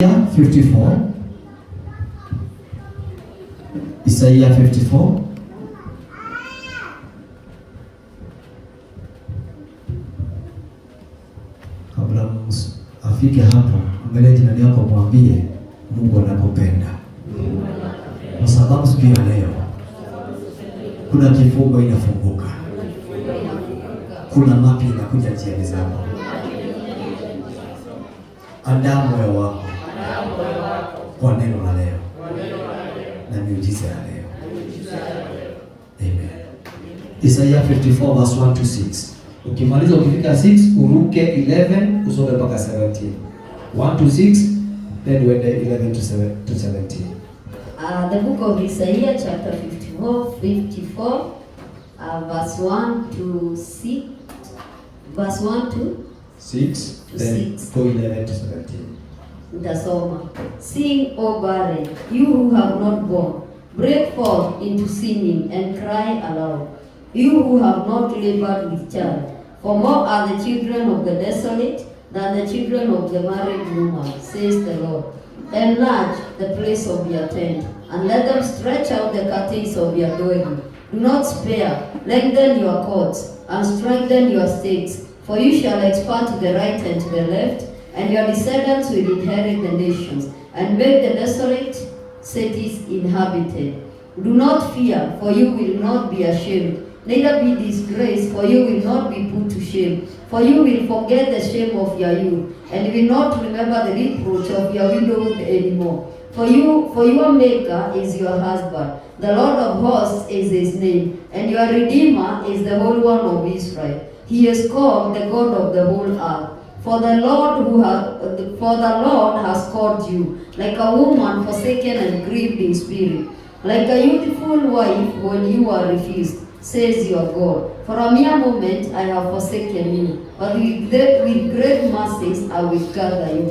54. Isaiah 54. Kabla afike hapo, angalia jirani yako, mwambie Mungu anakupenda. Kwa sababu siku ya leo kuna kifungo inafunguka, kuna mapya inakuja njiani zako. Andaa moyo wako kwa neno la leo na miujiza ya leo. Amen. Isaiah 54 verse 1 to 6. Ukimaliza ukifika 6 uruke 11 usome mpaka 17. 1 to 6 then uende 11 to 17. The book of Isaiah chapter 54 verse 1 to 6, verse 1 to 6 then 6. go 11 to 17. Nitasoma. Sing, O barren, you who have not borne, break forth into singing and cry aloud, you who have not labored with child. For more are the children of the desolate than the children of the married woman, says the Lord. Enlarge the place of your tent, and let them stretch out the curtains of your dwelling. Do not spare, lengthen your cords, and strengthen your stakes, for you shall expand to the right and to the left, and your descendants will inherit the nations, and make the desolate cities inhabited. Do not fear, for you will not be ashamed, neither be disgraced, for you will not be put to shame. For you will forget the shame of your youth, and will not remember the reproach of your widowhood anymore. For your Maker is your husband, the Lord of hosts is his name, and your Redeemer is the Holy One of Israel. He is called the God of the whole earth. For the Lord has called you, like a woman forsaken and grieved in spirit, like a youthful wife when you are refused, says your God. For a mere moment I have forsaken you, but with great mercies I will gather you.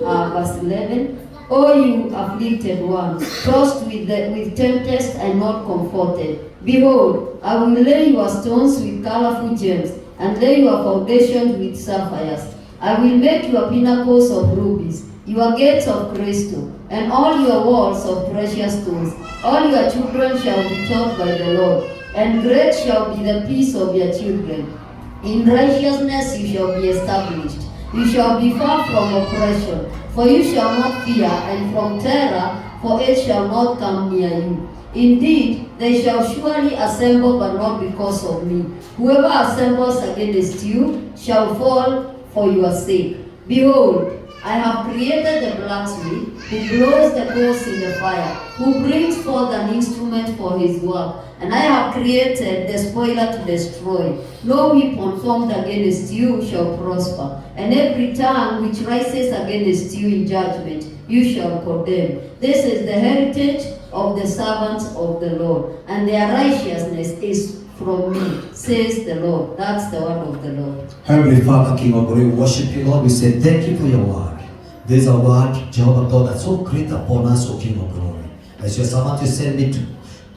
Verse 11. O you afflicted one, tossed with tempest and not comforted. Behold, I will lay your stones with colorful gems, and lay your foundations with sapphires. I will make your pinnacles of rubies, your gates of crystal, and all your walls of precious stones. All your children shall be taught by the Lord, and great shall be the peace of your children. In righteousness you shall be established. You shall be far from oppression, for you shall not fear, and from terror, for it shall not come near you. Indeed, they shall surely assemble, but not because of me. Whoever assembles against you shall fall for your sake. Behold, I have created the blacksmith, who blows the coals in the fire, who brings forth an instrument for his work. And I have created the spoiler to destroy. No weapon formed against you shall prosper, and every tongue which rises against you in judgment you shall condemn. This is the heritage of the servants of the Lord, and their righteousness is from me, says the Lord. That's the word of the Lord. Heavenly Father, King of glory, we worship you, Lord. We say thank you for your word. There is a word, Jehovah God, that's so great upon us, O King of glory. As your servant, you send me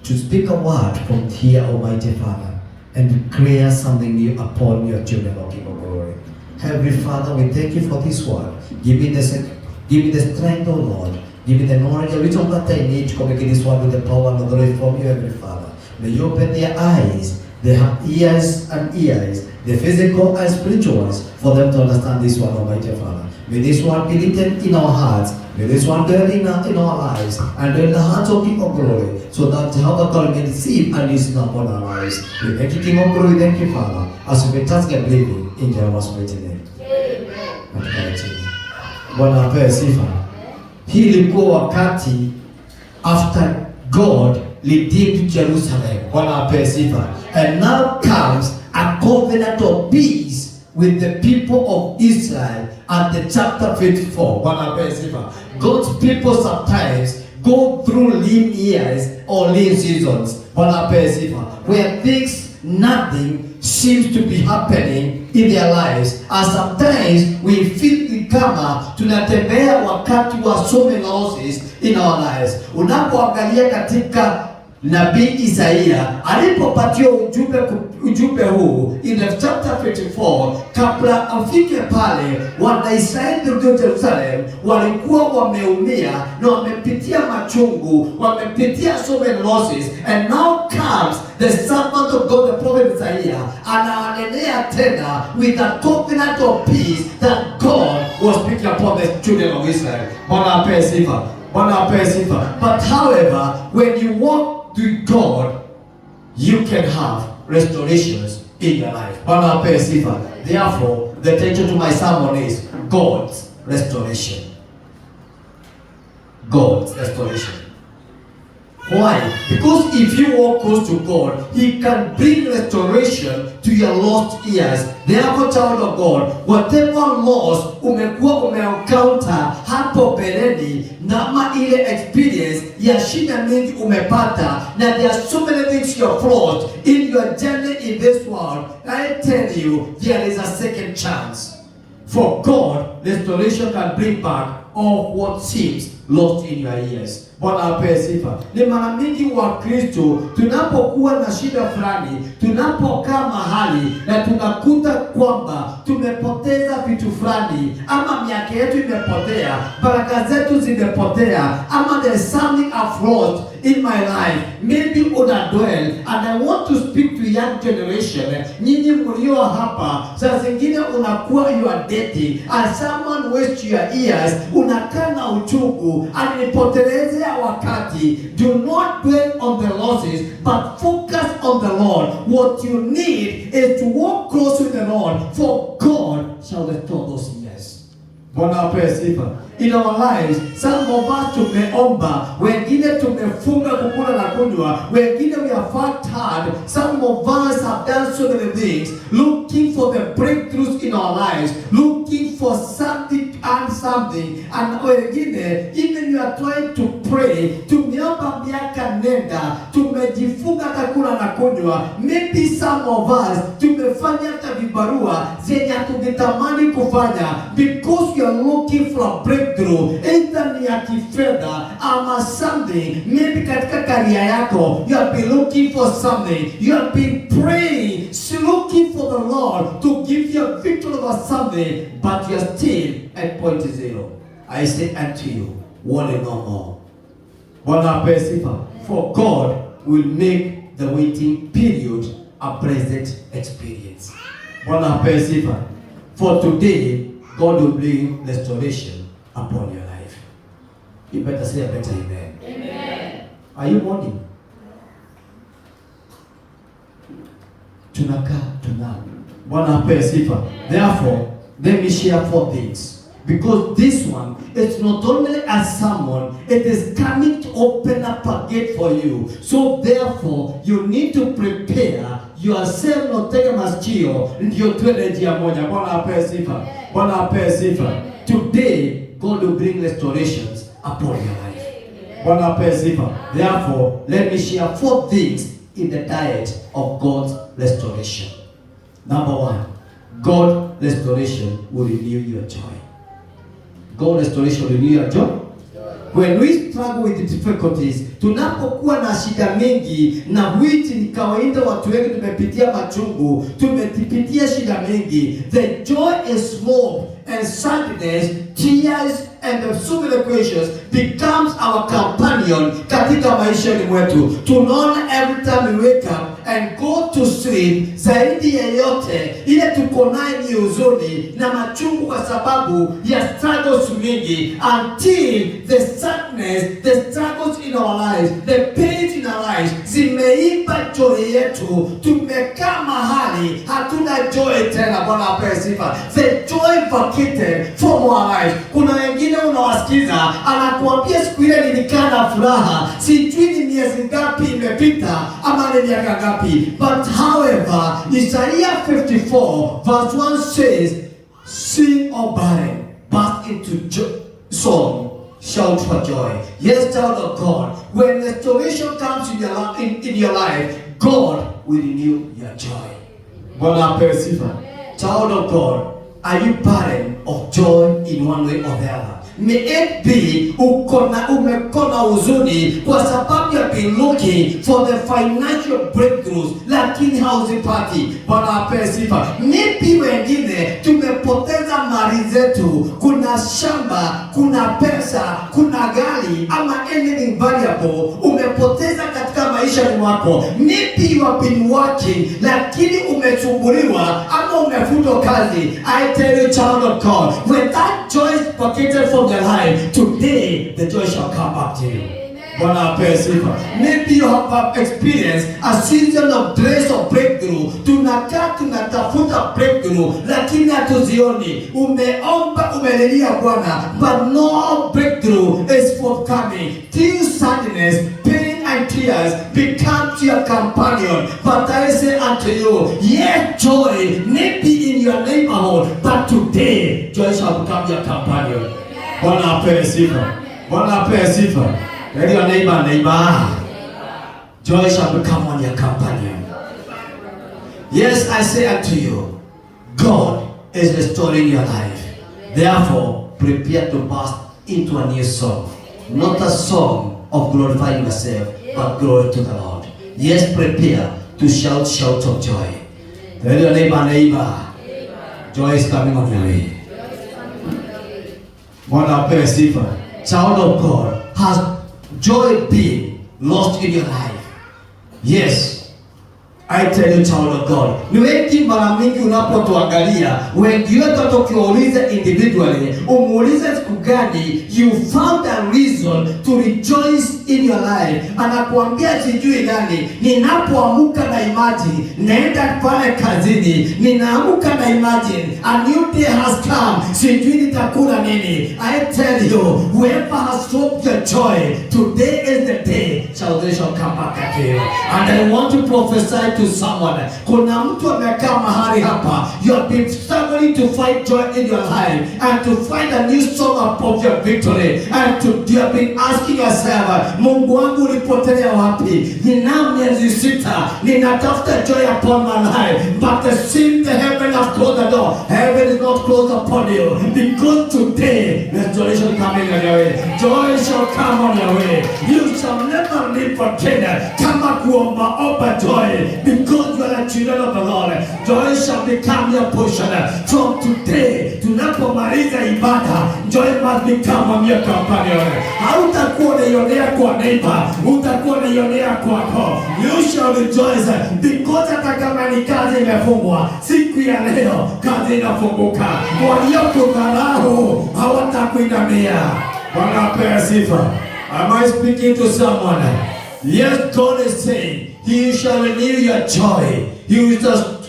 to speak a word from here, Almighty Father, and declare something new upon your children, O King of glory. Heavenly Father, we thank you for this word. Give me the strength, O Lord. Give me the knowledge of which of that I need to communicate this word with the power and authority from you, Heavenly Father. May you open their eyes, they have ears and ears, the physical and spiritual ones, for them to understand this one, Almighty Father. May this one be written in our hearts. May this one dwell in our lives and in the hearts of King of glory, so that Jehovah God may receive and listen upon our lives. We thank you, King of glory, thank you, Father, as we task and believing in Jehovah's mighty name. Amen. Bwana apewe sifa. Hii ilikuwa wakati after God redeemed Jerusalem. Bwana apewe sifa. And now comes a covenant of peace with the people of Israel at the chapter 54. Bwana apewe sifa. God's people sometimes go through lean years or lean seasons. Bwana apewe sifa. Where nothing seems to be happening in their lives. And sometimes we feel kama tunatembea wakati wa so many losses in our lives. Unapoangalia katika nabii Isaia alipopatiwa ujumbe huu in the chapter 54, kabla afike pale, Wanaisraeli wa Jerusalem walikuwa wameumia na wamepitia machungu, wamepitia so many losses, and now comes the servant of God, the prophet Isaiah, anawanenea tena with a covenant of peace that God was speaking upon the children of Israel. Bwana apewe sifa. Bwana apewe sifa. But however, when you walk with God, you can have restorations in your life. Bwana apewe sifa. Therefore, the title to my sermon is God's restoration. God's restoration. Why? Because if you walk close to God, He can bring restoration to your lost years. Therefore, child of God, whatever loss umekuwa umeencounter hapo beleni, nama ile experience ya shida mingi umepata, na there are so many things you have lost in your journey in this world, I tell you, there is a second chance. For God, restoration can bring back all what seems lost in your years. Bwana apewe sifa. Ni mara mingi wa Kristo tunapokuwa na shida fulani, tunapokaa mahali na tunakuta kwamba tumepoteza vitu fulani, ama miaka yetu imepotea, baraka zetu zimepotea, ama there's something I've lost in my life, maybe una dwell, and I want to speak to young generation. Nyinyi mlio hapa, saa zingine unakuwa you are dating, and someone waste your years, unakaa na uchungu, anipotelezea wakati. Do not dwell on the losses, but focus on the Lord. What you need is to walk close with the Lord, for God shall restore those years. Bwana apewe sifa. In our lives, some of us tumeomba, wengine tumefunga kukula na kunywa, wengine we have worked hard. Some of us have done so many things, looking for the breakthroughs in our lives, looking for something and something. And wengine, even you are trying to pray, tumeomba miaka nenda, tumejifunga kukula na kunywa. Maybe some of us tumefanya hata vibarua zenye hatuvitamani kufanya, because you are looking for a breakthrough, either ni ya kifedha ama something. Maybe katika career yako you have been looking for something, you have been praying, looking for the Lord to give you a victory over something, but you are still at point zero. I say unto you, worry no more. Bwana apewe sifa. For God will make the waiting period a present experience. Bwana apewe sifa. For today, God will bring restoration upon your life. You better say a better amen. Amen. Are you mourning? Tunakaa. Bwana apewe sifa. Therefore, let me share 4 things. Because this one, it's not only a sermon, it is coming to open up a gate for you. So therefore, you need to prepare yourself, not take a maskio, ndio tuende njia moja. Bwana apewe sifa. Bwana apewe sifa. Today, God will bring restorations upon your life. Bwana apewe sifa. Therefore, let me share 4 things in the diet of God's restoration. Number 1, God restoration will renew your joy. God restoration will renew your joy. When we struggle with the difficulties, tunapokuwa na shida mingi, na which ni kawaida, watu wengi tumepitia machungu, tumepitia shida mingi, the joy is small and sadness, tears and so many questions becomes our companion katika maisha mwetu. Tunaona every time we wake up and go to sleep, zaidi ya yote ile tuko nayo ni huzuni na machungu kwa sababu ya struggles mingi, until the sadness, the struggles in our lives, the pains in our lives zimeiba joy yetu. Tumekaa mahali hatuna joy tena. Bwana apewe sifa. The joy vacated from our lives. Kuna wengine unawasikiza anakuambia siku ile nilikaa na furaha, sijui ni miezi ngapi imepita ama ni miaka ngapi. But however, Isaiah 54 verse 1 says, sing, O barren, burst into song, shout for joy. Yes, child of God, when restoration comes in your life, God will renew your joy. Bwana apewe sifa. Child of God, are you barren of joy in one way or the other? May it be umekona huzuni kwa sababu ya been looking for the financial breakthroughs lakini hauzipati. Bwana apewe sifa. Maybe wengine tumepoteza mali zetu, kuna shamba, kuna pesa, kuna gari ama anything valuable umepoteza katika maisha mwako. Maybe you have been working lakini umesumbuliwa ama umefutwa kazi. I tell you, child of God, when that joy is pocketed from your life, today the joy shall come back to you. Bwana apewe sifa. Maybe you have experienced a season of grace of breakthrough. Tunakaa tunatafuta breakthrough lakini hatuzioni. Umeomba, umelilia Bwana, but no breakthrough is forthcoming. Till sadness, pain and tears become your companion. But I say unto you, yes, joy may be in your neighborhood, but today joy shall become your companion. Bwana apewe sifa. Bwana apewe sifa. Tell your neighbor, joy shall become on your companion. Yes, I say unto you, God is restoring your life. Therefore, prepare to burst into a new song. Not a song of glorifying yourself, but glory to the Lord. Yes, prepare to shout shouts of joy. Tell your neighbor, joy is coming on your way. Bwana apewe sifa. Child of God, has joy been lost in your life? Yes. I tell you, child of God, ni wengi mara mingi unapotuangalia, wengi wetu tukiuliza individually, umuulize siku gani you found a reason to rejoice in your life. Anakuambia sijui gani, ninapoamka na imagine, naenda pale kazini, ninaamka na imagine, a new day has come, sijui nitakula nini. I tell you, whoever has stopped your joy, today is the day salvation come back at you. And I want to prophesy to someone. Kuna mtu amekaa mahali hapa, you have been struggling to find joy in your life and to find a new song of your victory, and you have been asking yourself, Mungu wangu ulipotelea wapi? Nina miezi 6 ninatafuta joy upon my life, but the sin the heaven has closed the door. Heaven is not closed upon you, because today restoration coming on your way. Joy shall come on your way. You shall never live forget. Kama kuomba joy, because you are the children of the Lord. Joy shall become your portion. From today, tunapomaliza ibada, joy must become your companion. Hautakuwa unaionea kwa neighbor, utakuwa unaionea kwako. You shall rejoice, because hata kama ni kazi imefungwa, siku ya leo kazi inafunguka. Waliokudharau hawatakuinamia. Bwana apewe sifa. Am I speaking to someone? Yes, God is saying, He shall renew your joy. He will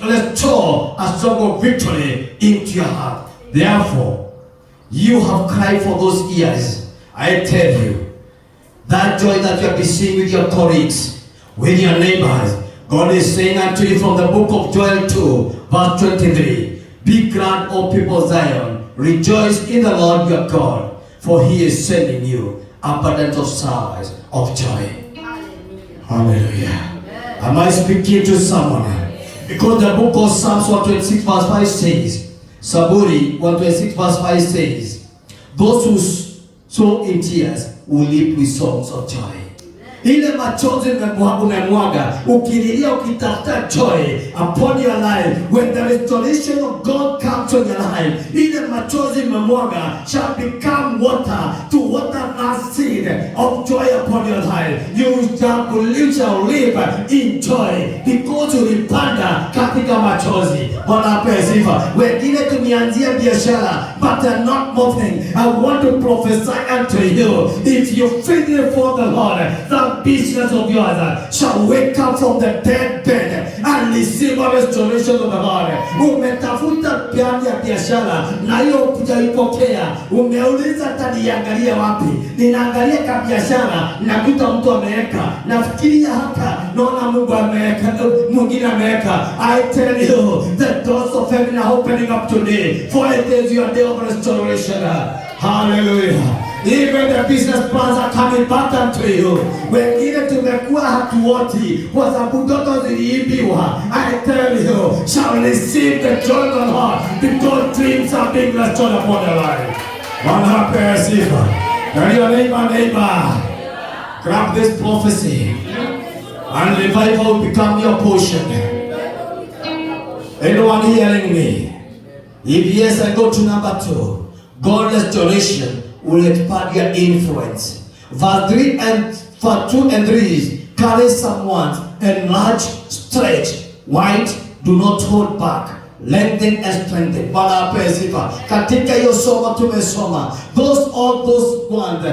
restore a song of victory into your heart. Therefore, you have cried for those years. I tell you, that joy that you have been seeing with your colleagues, with your neighbors, God is saying unto you from the book of Joel 2, verse 23, be glad, O people of Zion, rejoice in the Lord your God, for He is sending you abundance of showers of joy. Hallelujah. Am I speaking to someone? Because the book of Psalms 126 verse 5 says, Saburi 126 verse 5 says, those who sow in tears will leap with songs of joy. Ile machozi umemwaga, ukililia ukitafuta joy upon your life, when the restoration of God comes on your life, ile machozi umemwaga shall become water to water that seed of joy upon your life. You shall live in joy because ulipanda katika machozi. Bwana apewe sifa. Wengine tumeanzia biashara but they're not moving. I want to prophesy unto you, if you feed before the Lord, the business of yours shall wake up from the dead bed and receive a restoration of the Lord. Umetafuta piani ya biashara na hiyo hujaipokea. Umeuliza taniangalia wapi? Ninaangalia kwa biashara nakuta mtu ameweka. Nafikiria hapa naona Mungu ameweka, mwingine ameweka. I tell you, the doors of heaven are opening up today, for it is your day of restoration. Hallelujah. Even the business plans are coming back unto you. Wengine tumekuwa hatuoti kwa sababu ndoto ziliibiwa. I tell you, shall receive the joy of the Lord, because dreams are being restored upon your life. Bwana apewe sifa. Tell your neighbor, grab this prophecy and revival will become your portion. Anyone hearing me? If yes, I go to number 2. God restoration will expand your influence. Verse 2 and 3 is, carry someone, enlarge, stretch, wide, do not hold back, lengthen and strengthen. Bwana apewe sifa. Katika hiyo somo tumesoma, all those ones,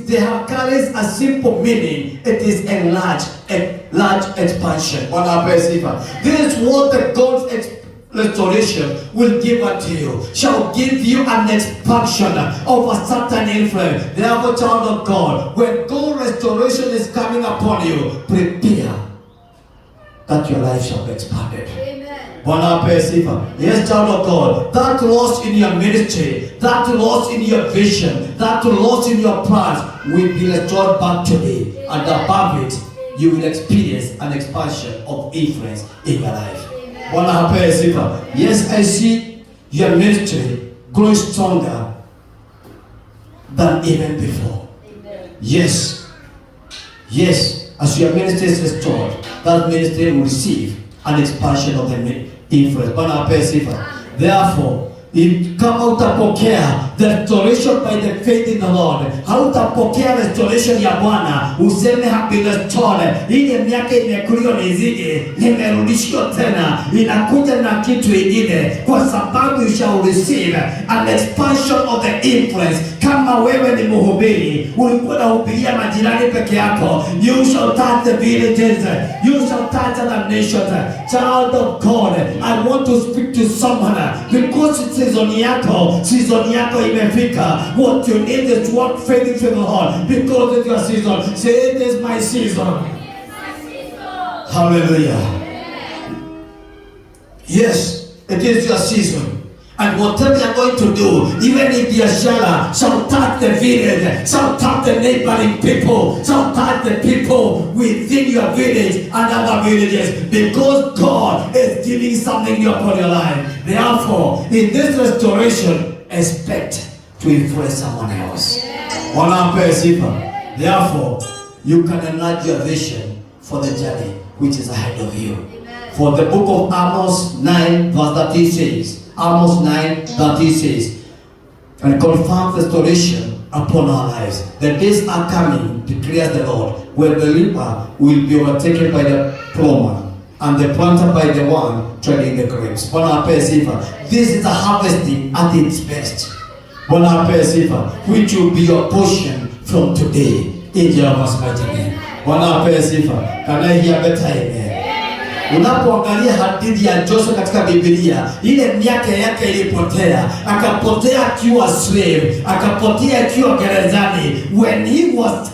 they have carries a simple meaning. It is enlarge, a large expansion. Bwana apewe sifa. This is what the God's restoration will give unto you, shall give you an expansion of a certain influence. Therefore, child of God, when God restoration is coming upon you, prepare that your life shall be expanded. Bwana apewe sifa. Yes, child of God, that loss in your ministry, that loss in your vision, that loss in your plans will be restored back today, and above it, you will experience an expansion of influence in your life. Bwana apewe sifa. Yes, I see your ministry growing stronger than even before. Yes, as your ministry is restored, that ministry will receive an expansion of the influence. Bwana apewe sifa. Therefore, kama utapokea the restoration by the faith in the Lord, hautapokea restoration ya Bwana useme have been restored, ile miaka imekuliwa nizige, nimerudishwa tena, inakuja na kitu ingine, kwa sababu you shall receive an expansion of the influence. Kama wewe ni mhubiri, ulikuwa unahubiria majirani peke yako, you shall touch the villages, you shall touch the nations. Child of God, I want to speak to someone, because season yako imefika. What you need is to walk faith in the Lord, because it's your season. Say, it is my season. Hallelujah. Yes, it is your season. And whatever you are going to do, even if biashara, shall touch the village, shall touch the neighboring people, shall touch the people within your village and other villages, because God is giving something new upon your life. Therefore, in this restoration, expect to influence someone else. Bwana apewe sifa. Therefore, you can enlarge your vision for the journey which is ahead of you. For the book of Amos 9 verse 13 says, Amos 9:13 says, and confirm restoration upon our lives. The days are coming, declares the Lord, where the reaper will be overtaken by the plowman, and the planter by the one treading the grapes. Bwana apewe sifa. This is a harvesting at its best. Bwana apewe sifa, which will be your portion from today, in Jehovah's mighty name. Bwana apewe sifa. Can I hear better amen? Unapoangalia hadithi ya Joseph katika Biblia, ile miaka yake ilipotea, akapotea akiwa slave, akapotea akiwa gerezani. When he was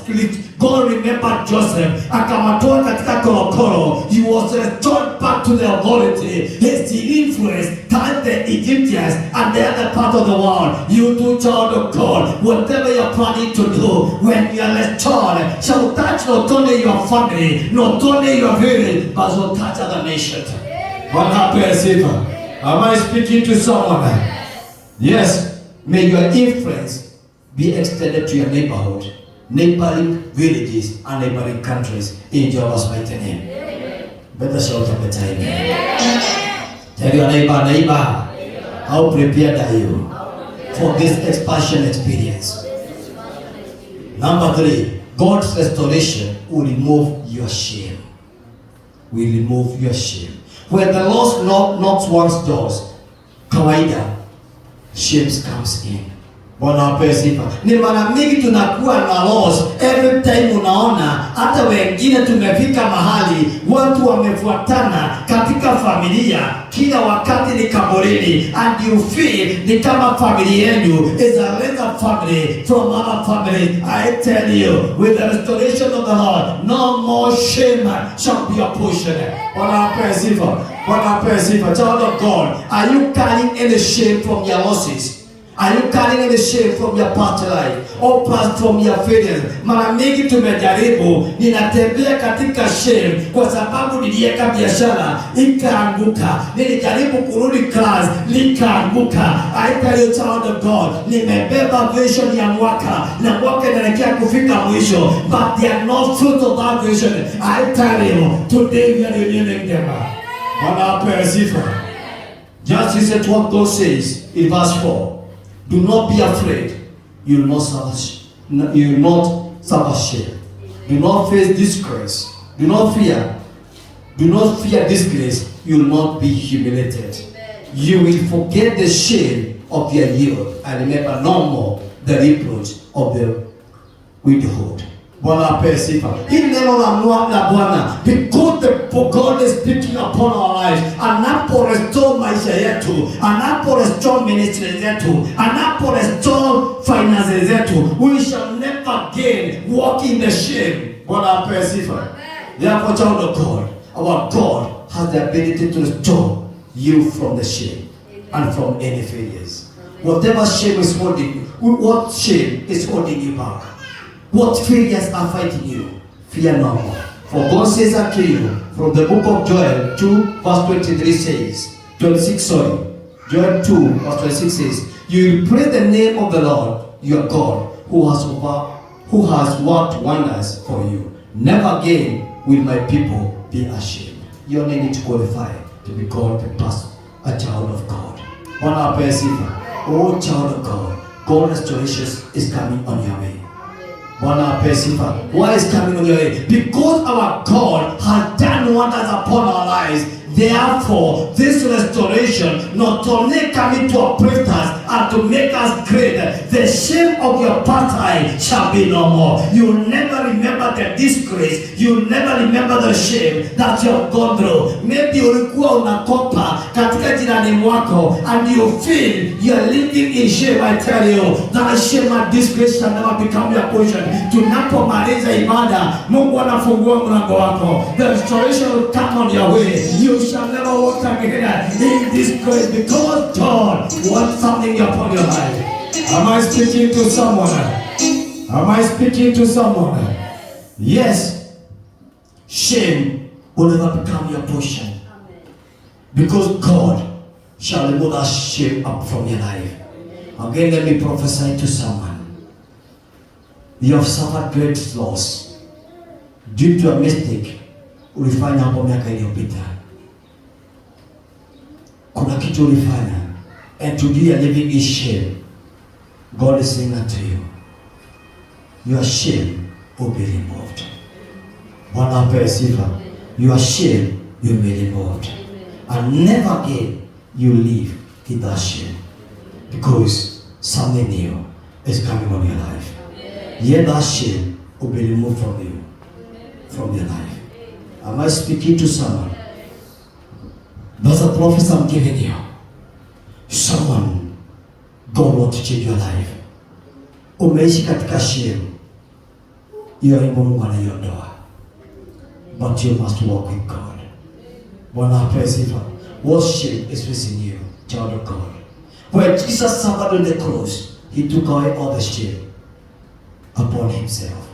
God remembered Joseph, akamatoa katika korokoro. He was restored back to the authority. His influence touched the Egyptians and the other part of the world. You too, child of God, whatever you're planning to do, when you are restored, shall touch not only your family, not only your village, but will touch other nations. Bwana apewe sifa. Am I speaking to someone? Yes. May your influence be extended to your neighborhood, neighboring villages and neighboring countries, in Jehovah's mighty name. Better shout a better amen. Tell your neighbor, how prepared are you for this expansion experience? Number 3, God's restoration will remove your shame. Will remove your shame. When the Lord knocks one's doors, kawaida, shame comes in. Bwana apewe sifa. Ni mara mingi tunakuwa na loss every time. Unaona hata wengine tumefika mahali watu wamefuatana katika familia, kila wakati ni kaburini, and you feel ni kama familia yenu is a lesser family from other family. I tell you, with the restoration of the Lord, no more shame shall be your portion. Bwana apewe sifa. Bwana apewe sifa. Child of God, are you carrying any shame from your losses? Are you carrying any shame from your past life or past from your failures? Mara mingi tumejaribu, ninatembea katika shame kwa sababu niliweka biashara ikaanguka, nilijaribu kurudi class nikaanguka. I tell you, child of God, nimebeba vision ya mwaka na mwaka inaelekea kufika mwisho, but they are not fruit of that vision. I tell you, today we are renewing them. Bwana apewe sifa. Just listen to what God says in verse 4. Do not be afraid. You will not suffer shame. Do not face disgrace. Do not fear. Do not fear disgrace. You will not be humiliated. You will forget the shame of your youth and remember no more the reproach of the widowhood. Bwana apewe sifa. Hili neno la Bwana, because the God is speaking upon our lives, anapo restore maisha yetu, anapo restore ministry zetu, anapo restore finances zetu, we shall never again walk in the shame. Bwana apewe sifa. Therefore, child of God, our God has the ability to restore you from the shame and from any failures. Whatever shame is holding, what shame is holding you back? What failures are fighting you? Fear no more. For God says unto you, from the book of Joel 2 verse 23 says, 26 sorry, Joel 2 verse 26 says, you will praise the name of the Lord your God, who has worked wonders for you. Never again will my people be ashamed. You only need to qualify to be called a child of God. Bwana apewe sifa. Oh, child of God, God restoration is coming on your way. Bwana apewe sifa. Why is coming on your way? Because our God has done wonders upon our lives. Therefore, this restoration not only coming to uplift us and to make us great, the shame of your past life shall be no more. You will never remember the disgrace. You will never remember the shame that you have gone through. Maybe ulikuwa unakopa katika jirani mwako and you feel you are living in shame. I tell you, that shame and disgrace shall never become your portion. Tunapomaliza ibada, Mungu anafungua mlango wako. The restoration will come on your way. You shall never walk again in this grace because God wants something upon your life. Am I speaking to someone? Am I speaking to someone? Yes. Shame will never become your portion because God shall remove that shame up from your life. Again, let me prophesy to someone. You have suffered great loss due to a mistake ulifanya hapo miaka iliyopita. Kuna kitu ulifanya and today you are living in shame. God is saying unto you, your shame will be removed. Bwana apewe sifa. Your shame will be removed. And never again you live in that shame. Because something new is coming on your life. Yet that shame will be removed from you, from your life. Am I speaking to someone? That's a prophecy I'm giving you. Someone, God wants to change your life. Umeishi katika shame. Hiyo hivyo Mungu anaiondoa. But you must walk with God. Bwana apewe sifa. What shame is facing you, child of God? When Jesus suffered on the cross, He took away all the shame upon Himself.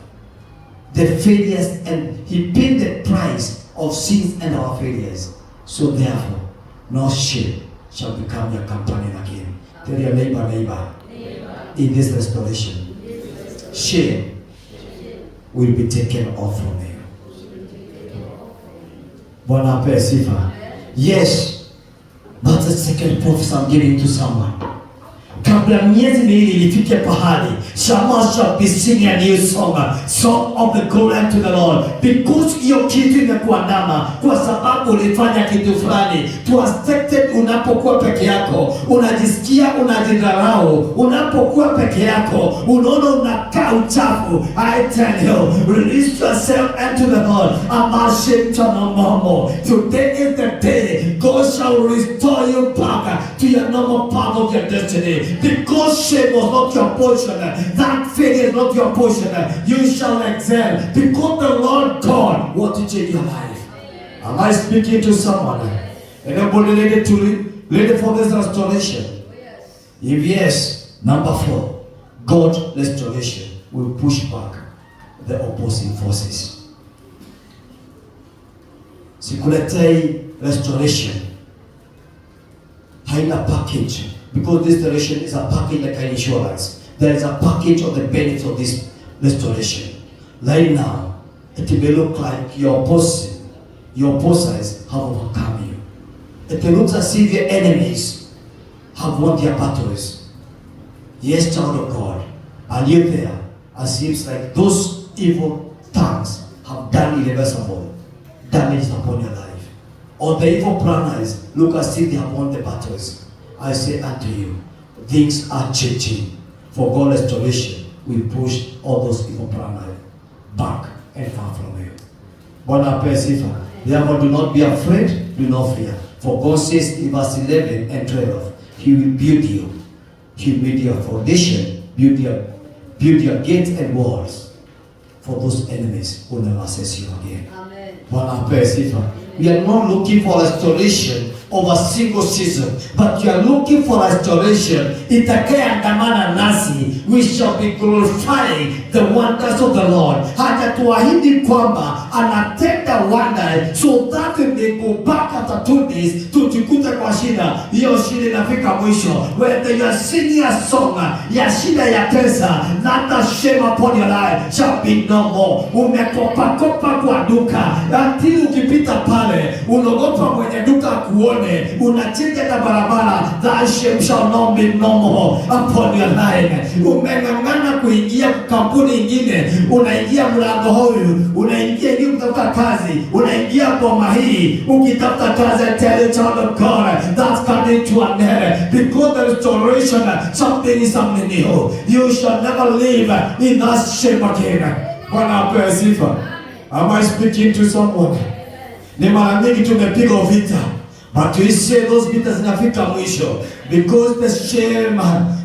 The failures, and He paid the price of sins and our failures. So therefore, no shame shall become your companion again. Tell your neighbor, in this restoration, shame will be taken off from you. Bwana apewe sifa. Yes, that's the second prophecy I'm giving to someone. Kabla miezi miwili ilifike pahali, someone shall be singing a new song of the glory unto the Lord. Because hiyo kitu imekuandama kwa sababu ulifanya kitu fulani. Frustrated unapokuwa peke yako, unajisikia unajidharau. Unapokuwa peke yako, unaona unakaa uchafu. I tell you, release yourself unto the Lord. I'm ashamed to no more. Today is the day God shall restore you back to your normal path of your destiny. Because shame was not your portion, that failure is not your portion, you shall excel. Because the Lord God wants to change your life. Am I speaking to someone? Anybody ready for this restoration? If yes, Number 4, God's restoration will push back the opposing forces. Sikuletei restoration haina package, because this restoration is a package like an insurance. There is a package of the benefits of this restoration. Right now, it may look like your opposers have overcome you. It looks as if your enemies have won their battles. Yes, child of God, are you there? As seems like those evil tongues have done irreversible damage upon your life. Or the evil planners look as if they have won the battles. I say unto you, things are changing. For God's restoration will push all those evil planners back and far from you. Bwana apewe sifa. Therefore do not be afraid, do not fear. For God says in verse 11 and 12, He will build you. He will build your foundation, build your gates and walls for those enemies who never access you again. Amen. Bwana apewe sifa. We are not looking for restoration of a single season, but you are looking for restoration itakayeandamana nasi. We shall be glorifying the wonders of the Lord. Hajatuahidi kwamba anatenda wonders so that we may go back after 2 days tujikute kwa shida. Hiyo shida inafika mwisho. Whether you are singing a song ya shida ya pesa, not the shame upon your life shall be no more. Umekopa kwa duka, until ukipita pale unaogopa mwenye duka kuone, unachinja na barabara, that shame shall not be no more upon your life. Umeng'ang'ana kuingia kampuni ingine, unaingia mlango huyu, unaingia ili kutafuta kazi, unaingia boma hii ukitafuta kazi. I tell you, child of God, that's coming to an end, because the restoration, something is happening new. You shall never live in that shame again. Bwana apewe sifa. Am I speaking to someone? Ni mara nyingi tumepiga vita, but we say those vita zinafika mwisho, because the shame,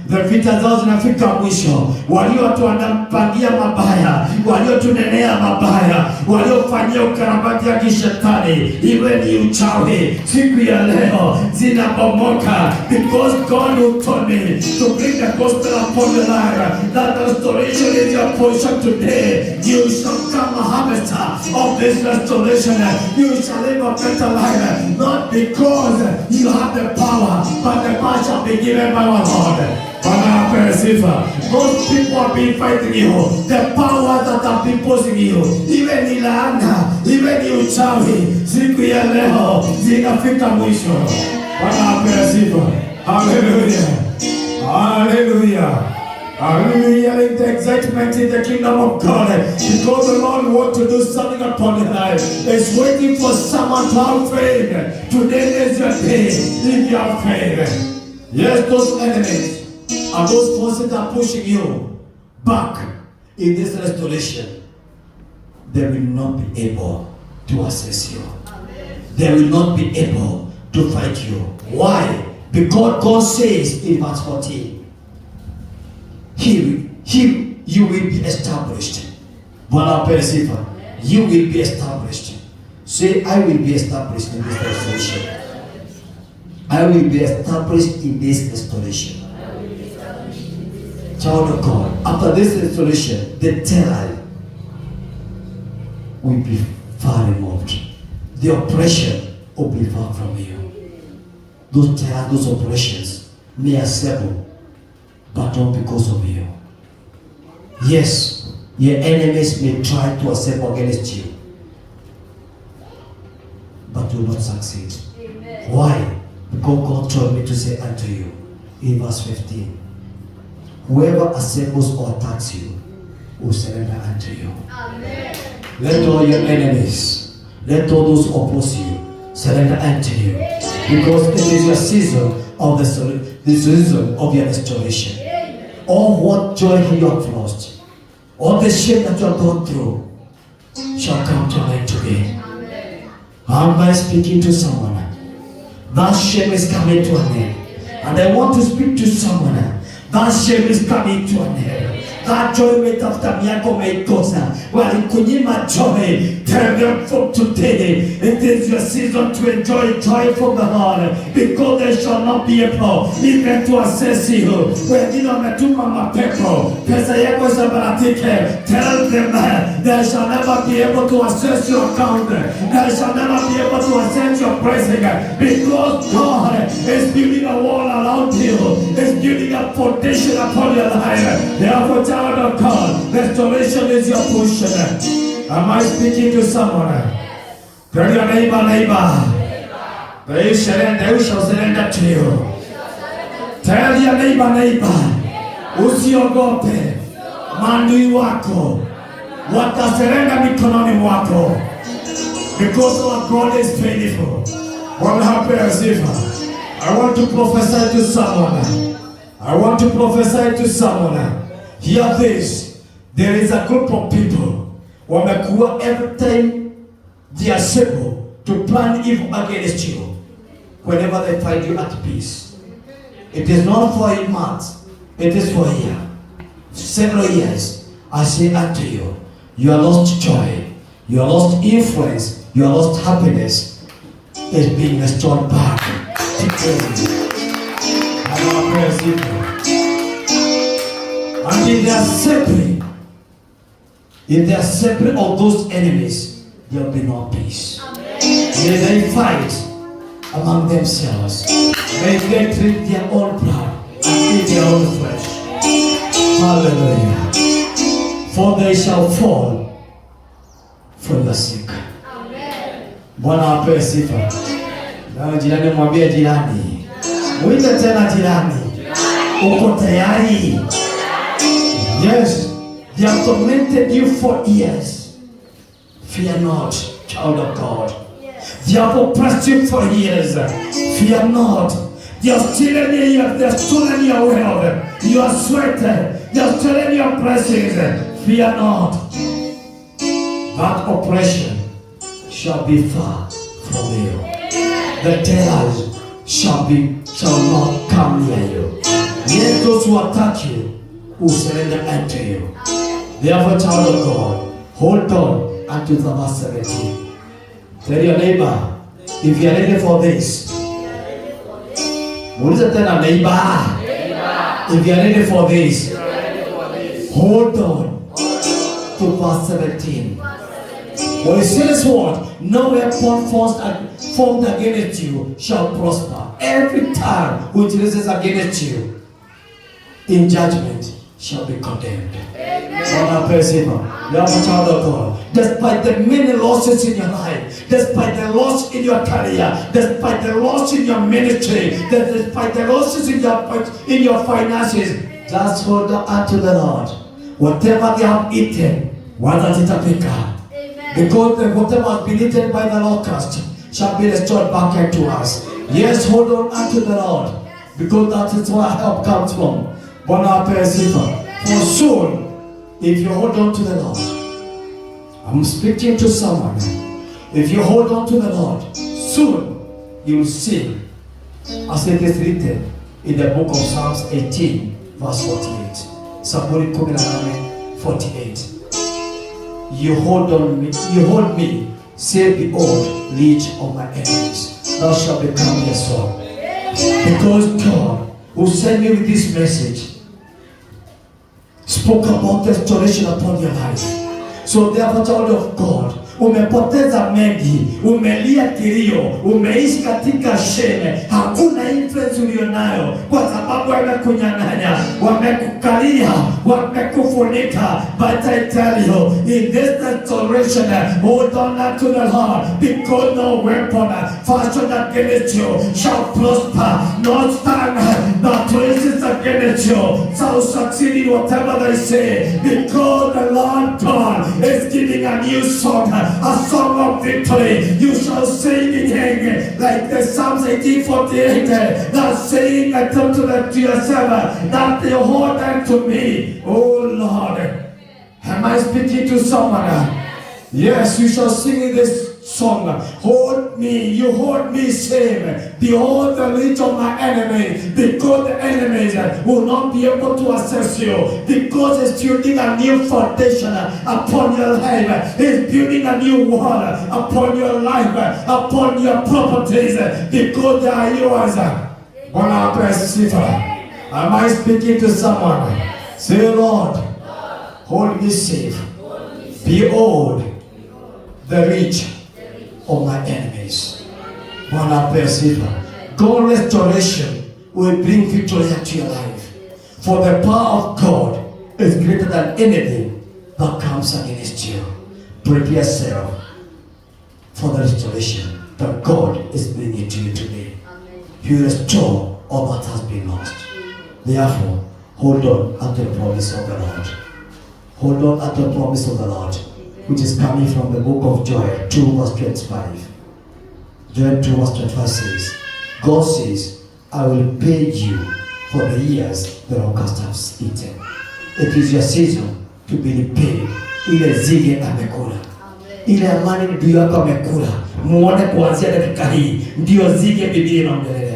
the vita zao zinafika mwisho. Waliotuandapangia mabaya, waliotunenea mabaya, waliofanyia ukarabati ya kishetani, iwe ni uchawi, siku ya leo zinabomoka, because God will told me to bring the gospel upon your life, that restoration is your portion today. You shall come a harvester of this restoration. You shall live a better life, not because you have the power, but the power shall be given by our Lord. Bwana apewe sifa. Most people have been fighting you. The power that have been posing you, iwe ni laana, iwe ni uchawi, siku ya leo zinafika mwisho. Bwana apewe sifa. Hallelujah. Hallelujah. Hallelujah. In the excitement in the kingdom of God, because the Lord wants to do something upon your life. It's waiting for someone to have faith. Today is your day if you have faith. Yes, those enemies and those forces that are pushing you back in this restoration, they will not be able to assess you. Amen. They will not be able to fight you. Why? Because God says in verse 14, you will be established. Bwana apewe sifa. You will be established. Say, I will be established in this restoration. I will be established in this restoration. Child of God, after this restoration, the terror will be far removed. The oppression will be far from you. Those terror, those oppressions may assemble, but not because of you. Yes, your enemies may try to assemble against you, but will not succeed. Amen. Why? Because God told me to say unto you in verse 15, whoever assembles or attacks you will surrender unto you. Amen. Let all your enemies, let all those who oppose you surrender unto you. Because it is your season of the season of your restoration. All what joy you have lost, all the shame that you have gone through shall come to light again. Am I speaking to someone? That shame is coming to an end. And I want to speak to someone. That shame is coming to an end. That joy umetafuta miaka umeikosa, walikunyima joy. Tell them from today, it is your season to enjoy joy from the Lord, because they shall not be able even to assess you. Wengine wametuma mapepo, pesa yako isabaratike. Tell them they shall never be able to assess your account. They shall never be able to assess your blessing, because God is building a wall around you, is building a foundation upon your life. Therefore, child of God, restoration is your portion. Am I speaking to someone? Tell your neighbor, they shall surrender to you. Tell your neighbor, usiogope, maadui wako watasurrender mikononi mwako, because our God is faithful. What happens if I want to prophesy to someone? I want to prophesy to someone. Hear this. There is a group of people wamekuwa every time they are able to plan evil against you. Whenever they find you at peace, it is not for a month, it is for a year, several years. I say unto you, you are lost joy, you are lost influence, you are lost happiness is being restored back to you. I know prayer simple. And if they are separate of those enemies, there will be no peace. May they fight among themselves. May they drink their own blood and eat their own flesh. Hallelujah. For they shall fall from the sick. Bwana apewe sifa. Na jirani, mwambie jirani, mwite tena jirani, uko tayari? Yes, they have tormented you for years. Fear not, child of God. They have oppressed you for years. Fear not. They have stolen your wealth. You are sweated. They have stolen your blessings. Fear not. That oppression shall be far from you. The terrors shall not come near you. Yet those who attack you will surrender unto you. Therefore, child of God, hold on unto the verse 17. Tell your neighbor, if you are ready for this. Muulize tena neighbor, if you are ready for this, hold on to verse 17. For it says what? No weapon formed against you shall prosper. Every tongue which rises against you in judgment shall be condemned. God praise him. You are a child of God. Despite the many losses in your life, despite the loss in your career, despite the loss in your ministry, despite the losses in your finances, just hold on to the Lord. Whatever they have eaten, watatitapika. Because whatever has been eaten by the locust shall be restored back unto us. Yes, hold on unto the Lord, because that is where help comes from. Bwana apewe sifa. For soon, if you hold on to the Lord, I'm speaking to someone. If you hold on to the Lord, soon you will see, as it is written in the book of Psalms 18, verse 48. Zaburi 18, 48. You hold me, say behold, leech of my enemies, thou shalt become their soul. Because God who sent me with this message spoke about restoration upon your life. So therefore, child of God, umepoteza mengi, umelia kilio, umeishi katika shene, hakuna influence ulionayo kwa sababu wamekunyang'anya, wamekukalia, wamekufunika. But I tell you, in this restoration, hold on to the Lord, because no weapon fashioned against you shall prosper, no stand that rises against you shall succeed in whatever they say, because the Lord God is giving a new song, a song of victory. You shall sing in hang like the Psalms 18:48. That saying to yourself, that you hold unto me, oh Lord. Am I speaking to someone? Yes, you shall sing in this song. Hold me, you hold me safe. Behold the reach of my enemy, because the enemies will not be able to access you, because it's building a new foundation upon your life. It's building a new wall upon your life, upon your properties, because they are yours. Bwana apewe sifa. Am I speaking to someone? Say, Lord, hold me safe. Behold the reach of my enemies. Bwana apewe sifa. God restoration will bring victory into your life. For the power of God is greater than anything that comes against you. Prepare yourself for the restoration that God is bringing to you today. He will restore all that has been lost. Therefore, hold on at the promise of the Lord. Hold on at the promise of the Lord, which is coming from the book of Joel 2 verse 25. Joel 2 verse 25 says, God says, I will pay you for the years the locust has eaten. It is your season to be repaid. Ile zige amekula, ile amani ndio yako amekula. Muone kuanzia dakika hii ndio zige Biblia inaongelea.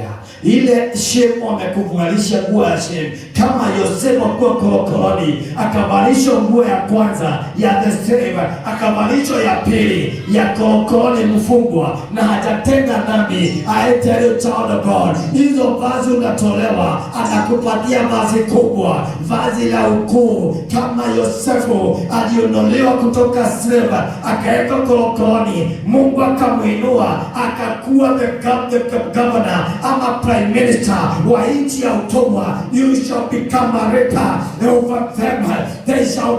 Ile shemu amekuvalisha nguo ya shemu, kama Yosefu kwa korokoroni akavalishwa nguo ya kwanza ya the slave, akavalishwa ya pili ya korokoroni mfungwa na hajatenda dhambi. I tell you, child of God, hizo vazi unatolewa, anakupatia vazi kubwa, vazi la ukuu. Kama Yosefu aliondolewa kutoka slave akaeka korokoroni, Mungu akamuinua akakuwa the governor ama prime minister wa nchi ya utumwa. You shall become a reaper over them. They shall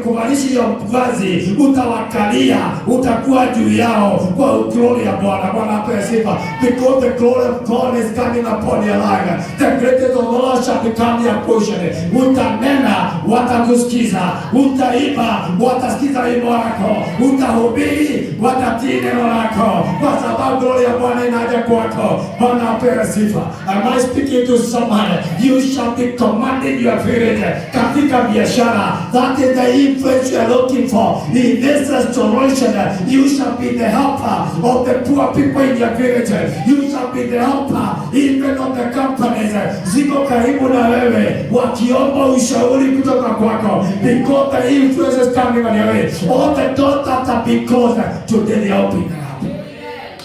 kuvalisha ya vazi, utawakalia, utakuwa juu yao kwa glory ya Bwana. Bwana apewe sifa. Because the glory of God is coming upon your life. The greatest of all shall become your portion. Utanena, watakusikiza. Utaimba, watasikiza wimbo wako. Utahubiri, watatii neno lako, kwa sababu glory ya Bwana inaja kwako. Bwana apewe sifa. Am I speaking to someone? You shall be commanding your village. Katika biashara, that is the influence you are looking for. In this restoration, you shall be the helper of the poor people in your village. You shall be the helper even of the companies ziko karibu na wewe, wakiomba ushauri kutoka kwako, because the influence is coming on your way. All the doors that have been closed today they are opening up.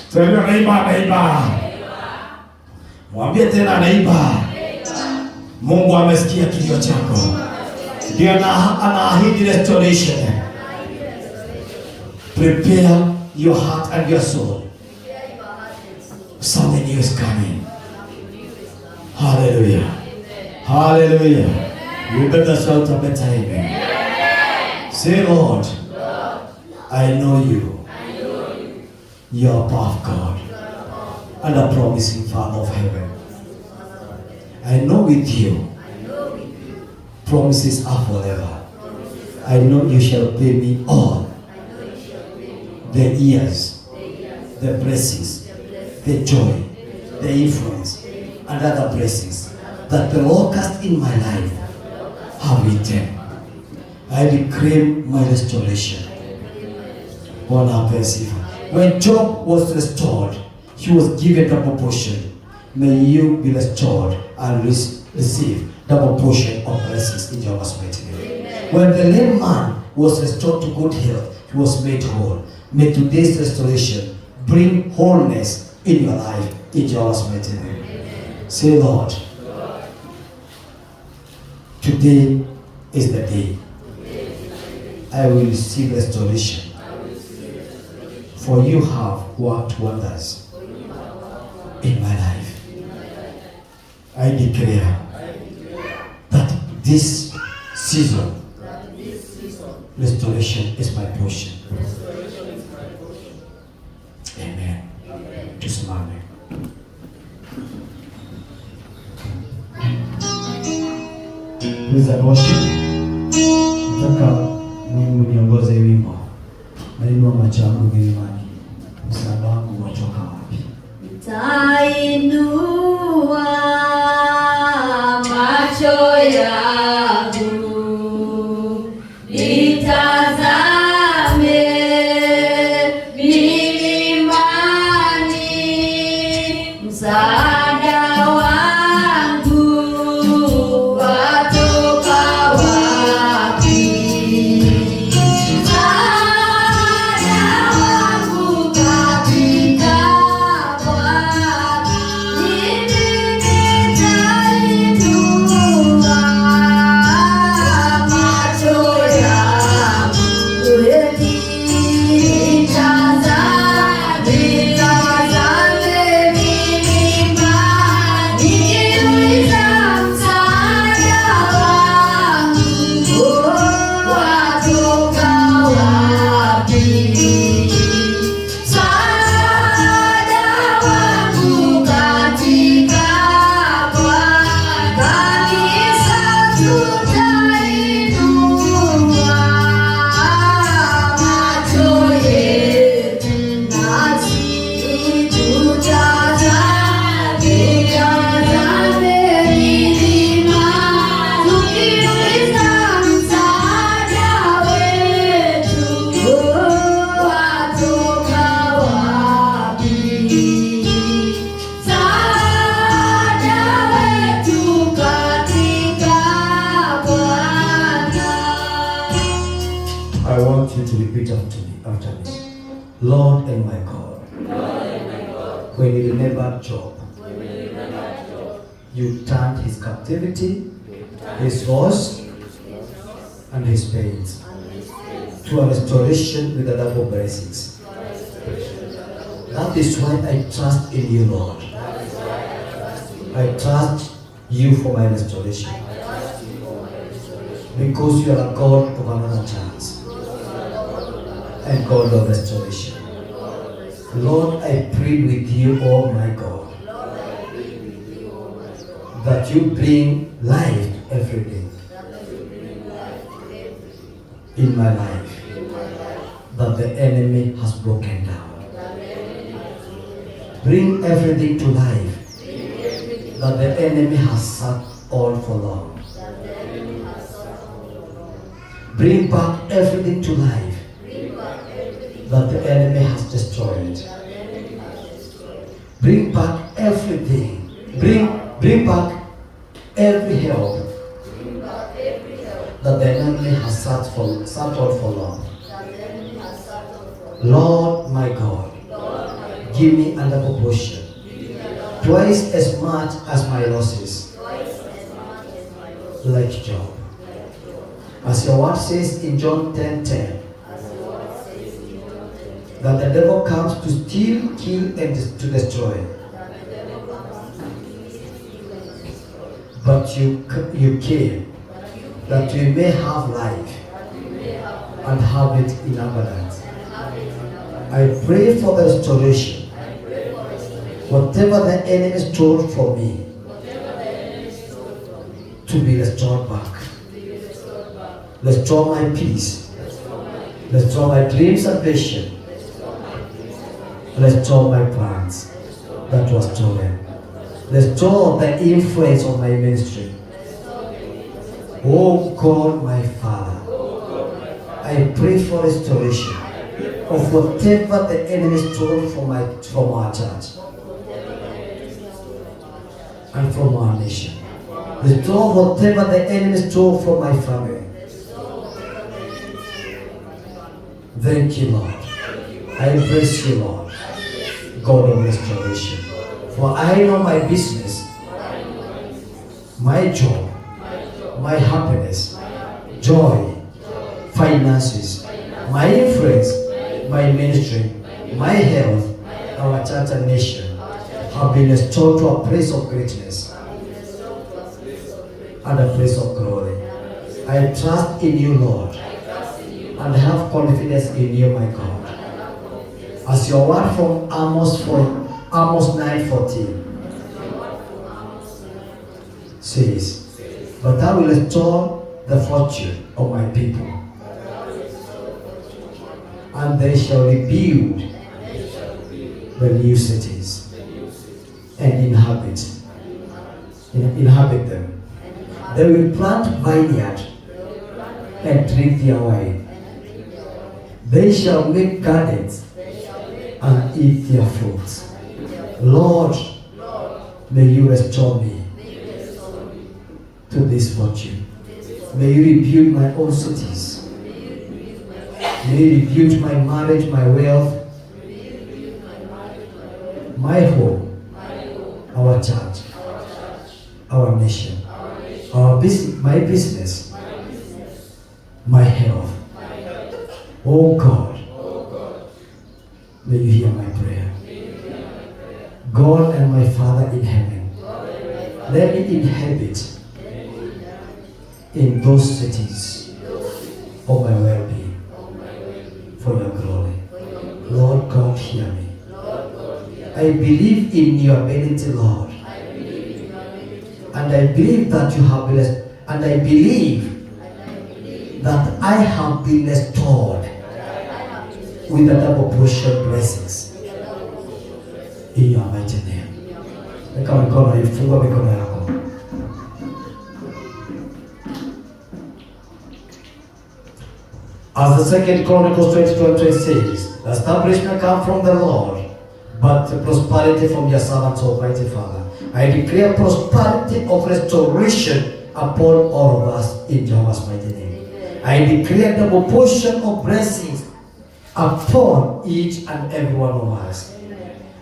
So you neighbor. Mwambie tena neighbor, Mungu amesikia kilio chako. Ndio anaahidi restoration. Prepare your heart and your soul. Something new is coming. Hallelujah. Hallelujah. You better shout a better amen. Say, Lord, I know you. You are above God and a promising Father of heaven. I know with you promises are forever. I know you shall pay me all the years, the blessings, the joy, the influence, and other blessings that the locust in my life have eaten. I reclaim my restoration. When Job was restored, he was given double portion. May you be restored and receive double portion of blessings in Jehovah's mighty name. When the lame man was restored to good health, he was made whole. May today's restoration bring wholeness in your life in Jehovah's mighty name. Say, Lord, today is the day I will receive restoration. For you have worked wonders in my life. I declare that this season, restoration is my portion. Amen. Tusimame. Praise and worship. Nataka Mungu niongoze wimbo. Nainua macho yangu milimani. Msaada wangu watoka wapi? Nitainua macho yangu nitazame milima I want you to repeat after me. Lord and my God, when you remember Job, you turned his captivity, his loss, and his pains to a restoration with a double blessings. That is why I trust in you, Lord. I trust you for my restoration. Because you are a God of another chance and God of restoration. Lord, I plead with you, oh my God, that you bring life every day in my life that the enemy has broken down. Bring everything to life that the enemy has sat on for long. Bring back everything to life that the enemy has destroyed. Bring back everything. Bring back every help that the enemy has sat on for long. Lord my God, give me under proportion, twice as much as my losses, like Job. As your word says in John 10:10, that the devil comes to steal, kill, and to destroy. But you came that we may have life and have it in abundance. I pray for the restoration. Whatever the enemy stole from me, to be restored back. Restore my peace. Restore my dreams and vision. Restore my plans that was stolen. Restore the influence of my ministry. Oh God, my Father, I pray for restoration of whatever the enemy stole from our church and from our nation. Restore whatever the enemy stole from my family. Thank you, Lord. I bless you, Lord, God of restoration. For I know my business, my job, my happiness, joy, finances, my influence, my ministry, my health, our church and nation have been restored to a place of greatness and a place of glory. I trust in you, Lord, and have confidence in you, my God. As your word from Amos 9:14 says, but I will restore the fortune of my people, and they shall rebuild the new cities and inhabit them. They will plant vineyard and drink their wine. They shall make gardens and eat their fruits. Lord, may you restore me to this fortune. May you rebuild my own cities. May you rebuild my marriage, my wealth, my home, our church, our nation, my business, my health. Oh God, may you hear my prayer. God and my Father in heaven, let me inhabit in those cities of my well-being for your glory. Lord God, hear me. I believe in your ability, Lord. And I believe that you have blessed, and I believe that I have been restored with the double portion blessings in your mighty name. Weka mikono, ifungua mikono yako. As the second Chronicles 20:20 says, the establishment comes from the Lord, but the prosperity from your servants, Almighty Father. I declare prosperity of restoration upon all of us in Jehovah's mighty name. I declare double portion of blessings upon each and every one of us.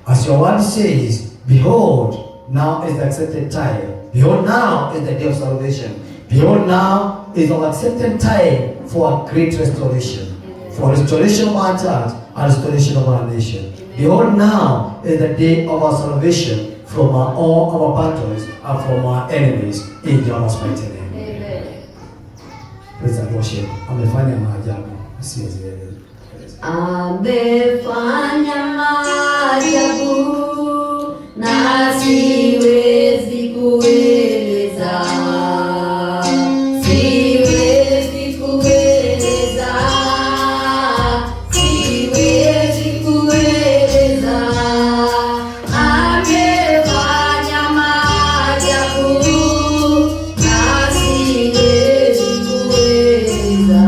As your word says, behold, now is the accepted time. Behold, now is the day of salvation. Behold, now is our accepted time for a great restoration. For restoration of our church and restoration of our nation. Behold, now is the day of our salvation from all our battles and from our enemies. In Jesus' mighty name. Amen. Praise and worship. Amefanya maajabu. Siwezi. Amefanya maajabu na siwezi kueleza. Siwezi kueleza. Siwezi kueleza. Amefanya maajabu na siwezi kueleza.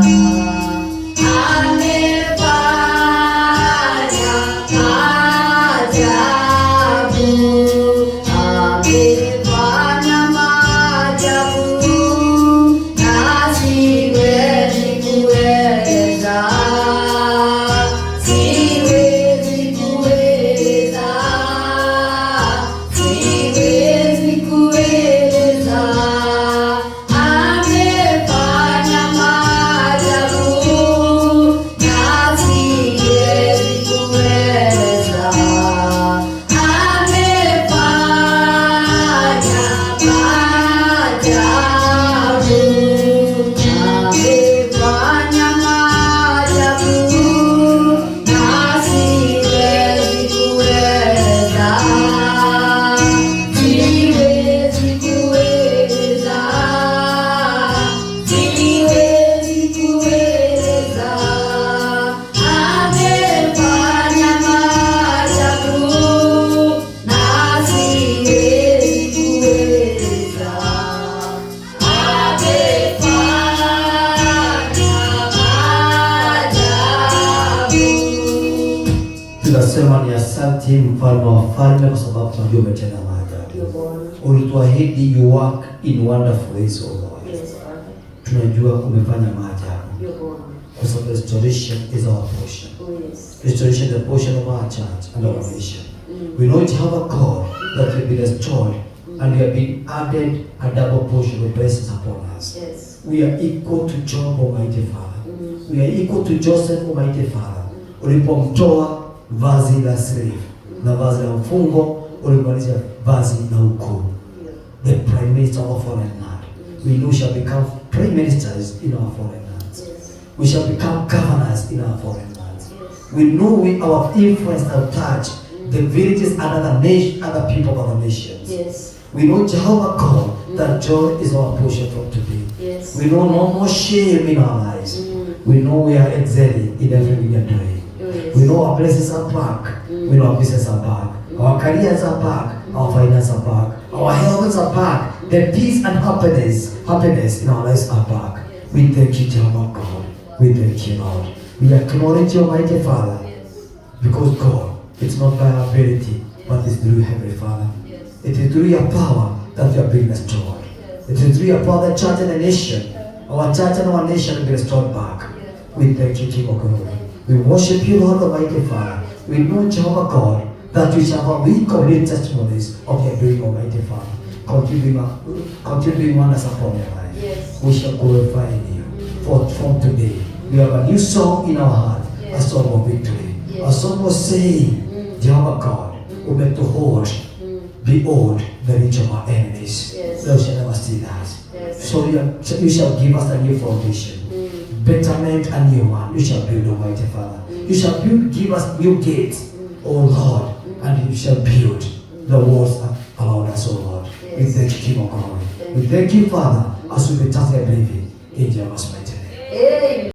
Tunasema ni asante mfalme wa falme, kwa sababu tunajua umetenda maajabu. Ulituahidi you work in wonderful ways, O Lord. Tunajua umefanya maajabu. Kwa sababu restoration is our portion. Restoration is the portion of our church and our nation. We know Jehovah God that will be restored and we have been added a double portion of blessings upon us. We are equal to Job, Almighty Father. We are equal to Joseph, Almighty Father. Ulipomtoa vazi la slave na vazi la mfungo, ulimaanisha vazi la hukumu. The prime minister of our foreign land. We know shall become prime ministers in our foreign lands. We shall become governors in our foreign lands. We know with our influence and touch the villages and other nations, other people of other nations. We know Jehovah God that joy is our portion from today. We know no more shame in our lives. We know we are excelling in everything we are doing. We know our blessings are back. We know our business are back. Our careers are back. Our finances are back. Our health are back. The peace and happiness in our lives are back. We thank you, Jehovah God. We thank you, Lord. We acknowledge you, Almighty Father, because God, it's not by our ability, but it's through Heavenly Father. It is through your power that we are being restored. It is through your power that church and the nation, our church and our nation will be restored back. We thank you, King of Glory. We worship you, Lord Almighty Father. We know, Jehovah God, that we shall have week of little testimonies of your doing, Almighty Father. Continue doing wonders upon your life. We shall glorify in you. For from today, we have a new song in our heart, a song of victory. A song of saying, Jehovah God, umetuhold beyond the reach of our enemies. Thou shalt never see that. So you shall give us a new foundation. Betterment and new one. You shall build, Almighty Father. You shall give us new gates, O Lord, and you shall build the walls around us, O Lord. We thank you, King of Glory. We thank you, Father, as we be totally believing in Jesus' mighty name.